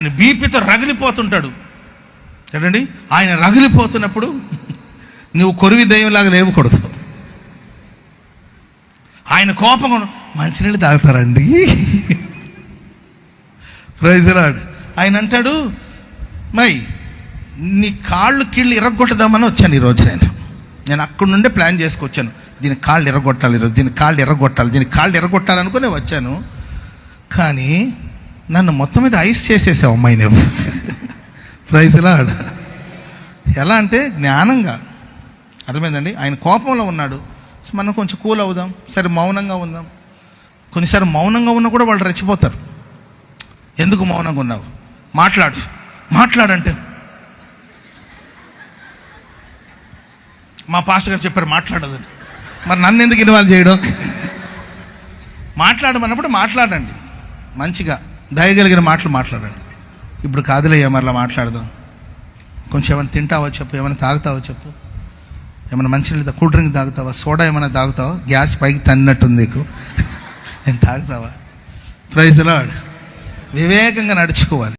బీపీతో రగిలిపోతుంటాడు చూడండి. ఆయన రగిలిపోతున్నప్పుడు నువ్వు కొరివి దయ్యంలాగా లేవకూడదు. ఆయన కోపం మంచినీళ్ళు తాగుతారండి. Praise lord. ఆయన అంటాడు, మై నీ కాళ్ళు కీళ్ళు ఇరగొట్టదామని వచ్చాను ఈరోజు. నేను అక్కడి నుండే ప్లాన్ చేసుకొచ్చాను. దీని కాళ్ళు ఎర్రగొట్టాలి ఈరోజు, దీని కాళ్ళు ఎర్రగొట్టాలి, దీని కాళ్ళు ఎర్రగొట్టాలనుకునే వచ్చాను. కానీ నన్ను మొత్తం మీద ఐస్ చేసేసావు అమ్మాయి నువ్వు. Praise Lord. ఎలా అంటే జ్ఞానంగా, అర్థమైందండి. ఆయన కోపంలో ఉన్నాడు, మనం కొంచెం కూల్ అవుదాం, సరే మౌనంగా ఉందాం. కొన్నిసారి మౌనంగా ఉన్నా కూడా వాళ్ళు రెచ్చిపోతారు. ఎందుకు మౌనంగా ఉన్నావు, మాట్లాడంటే మా పాస్టర్ గారు చెప్పారు మాట్లాడదని. మరి నన్ను ఎందుకు ఇన్వాల్వ్ చేయడం? మాట్లాడమన్నప్పుడు మాట్లాడండి, మంచిగా దయగలిగిన మాటలు మాట్లాడండి. ఇప్పుడు కాదులే మరలా మాట్లాడదాం, కొంచెం ఏమైనా తింటావో చెప్పు, ఏమైనా తాగుతావో చెప్పు, ఏమైనా మంచినీళ్ళు కూల్ డ్రింక్ తాగుతావా, సోడా ఏమైనా తాగుతావా, గ్యాస్ పైకి తన్నట్టుంది నీకు, నేను తాగుతావా? Praise lord. వివేకంగా నడుచుకోవాలి.